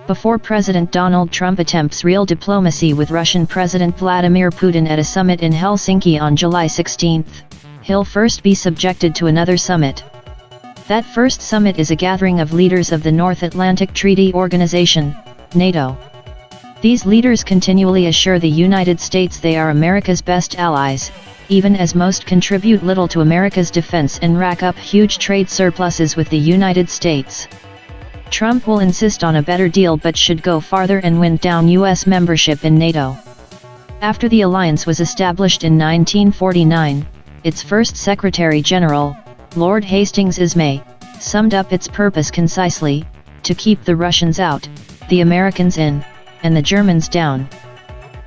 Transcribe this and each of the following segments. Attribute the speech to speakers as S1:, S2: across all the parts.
S1: Before President Donald Trump attempts real diplomacy with Russian President Vladimir Putin at a summit in Helsinki on July 16, he'll first be subjected to another summit. That first summit is a gathering of leaders of the North Atlantic Treaty Organization, NATO. These leaders continually assure the United States they are America's best allies, even as most contribute little to America's defense and rack up huge trade surpluses with the United States. Trump will insist on a better deal but should go farther and wind down U.S. membership in NATO. After the alliance was established in 1949, its first Secretary General, Lord Hastings Ismay, summed up its purpose concisely: to keep the Russians out, the Americans in, and the Germans down.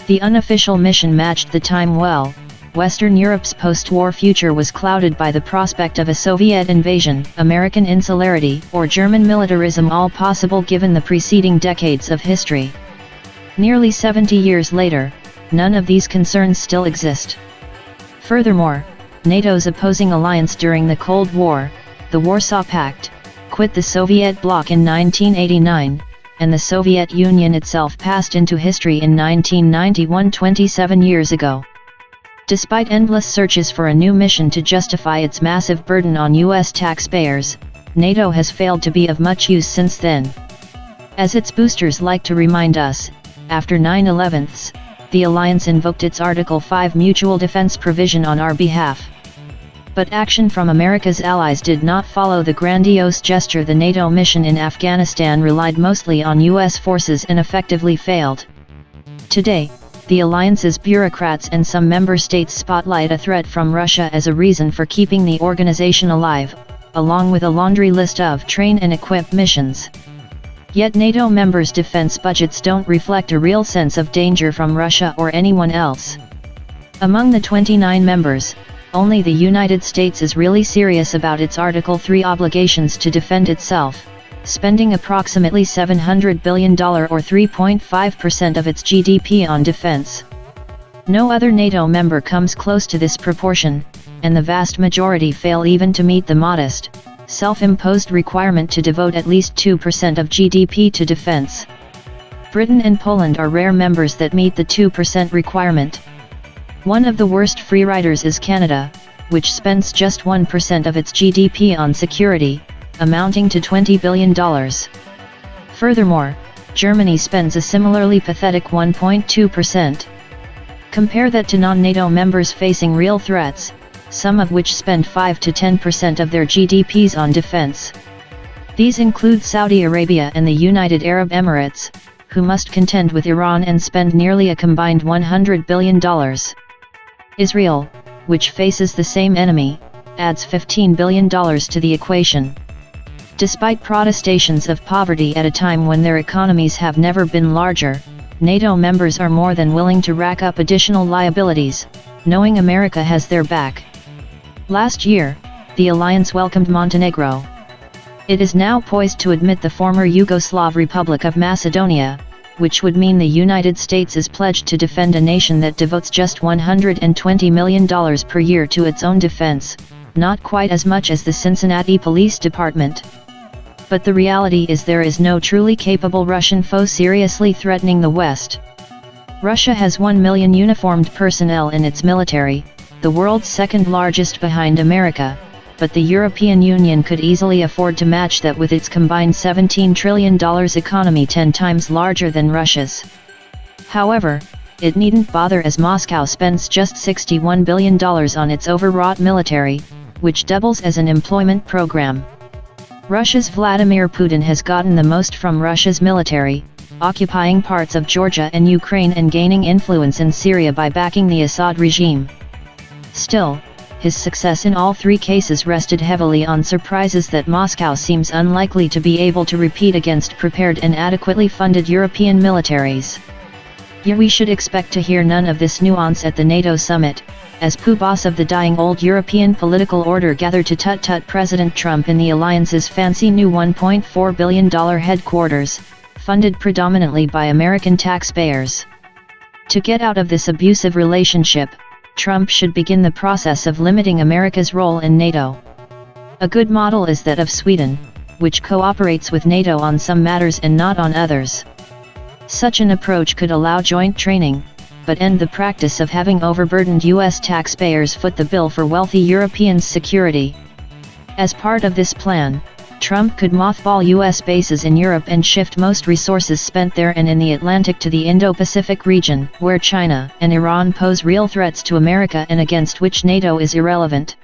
S1: The unofficial mission matched the time well. Western Europe's post-war future was clouded by the prospect of a Soviet invasion, American insularity, or German militarism, all possible given the preceding decades of history. Nearly 70 years later, none of these concerns still exist. Furthermore, NATO's opposing alliance during the Cold War, the Warsaw Pact, quit the Soviet bloc in 1989, and the Soviet Union itself passed into history in 1991, 27 years ago. Despite endless searches for a new mission to justify its massive burden on U.S. taxpayers, NATO has failed to be of much use since then. As its boosters like to remind us, after 9/11, the alliance invoked its Article 5 mutual defense provision on our behalf. But action from America's allies did not follow the grandiose gesture. The NATO mission in Afghanistan relied mostly on U.S. forces and effectively failed. Today, the alliance's bureaucrats and some member states spotlight a threat from Russia as a reason for keeping the organization alive, along with a laundry list of train and equip missions. Yet NATO members' defense budgets don't reflect a real sense of danger from Russia or anyone else. Among the 29 members, only the United States is really serious about its Article 3 obligations to defend itself, spending approximately $700 billion or 3.5% of its GDP on defense. No other NATO member comes close to this proportion, and the vast majority fail even to meet the modest, self-imposed requirement to devote at least 2% of GDP to defense. Britain and Poland are rare members that meet the 2% requirement. One of the worst freeriders is Canada, which spends just 1% of its GDP on security, amounting to $20 billion. Furthermore, Germany spends a similarly pathetic 1.2%. Compare that to non-NATO members facing real threats, some of which spend 5 to 10% of their GDPs on defense. These include Saudi Arabia and the United Arab Emirates, who must contend with Iran and spend nearly a combined $100 billion. Israel, which faces the same enemy, adds $15 billion to the equation. Despite protestations of poverty at a time when their economies have never been larger, NATO members are more than willing to rack up additional liabilities, knowing America has their back. Last year, the alliance welcomed Montenegro. It is now poised to admit the former Yugoslav Republic of Macedonia, which would mean the United States is pledged to defend a nation that devotes just $120 million per year to its own defense, not quite as much as the Cincinnati Police Department. But the reality is there is no truly capable Russian foe seriously threatening the West. Russia has 1 million uniformed personnel in its military, the world's second largest behind America, but the European Union could easily afford to match that with its combined $17 trillion economy 10 times larger than Russia's. However, it needn't bother as Moscow spends just $61 billion on its overwrought military, which doubles as an employment program. Russia's Vladimir Putin has gotten the most from Russia's military, occupying parts of Georgia and Ukraine and gaining influence in Syria by backing the Assad regime. Still, his success in all three cases rested heavily on surprises that Moscow seems unlikely to be able to repeat against prepared and adequately funded European militaries. Yet we should expect to hear none of this nuance at the NATO summit, as poobahs of the dying old European political order gather to tut-tut President Trump in the alliance's fancy new $1.4 billion headquarters, funded predominantly by American taxpayers. To get out of this abusive relationship, Trump should begin the process of limiting America's role in NATO. A good model is that of Sweden, which cooperates with NATO on some matters and not on others. Such an approach could allow joint training, but end the practice of having overburdened US taxpayers foot the bill for wealthy Europeans' security. As part of this plan, Trump could mothball US bases in Europe and shift most resources spent there and in the Atlantic to the Indo-Pacific region, where China and Iran pose real threats to America and against which NATO is irrelevant.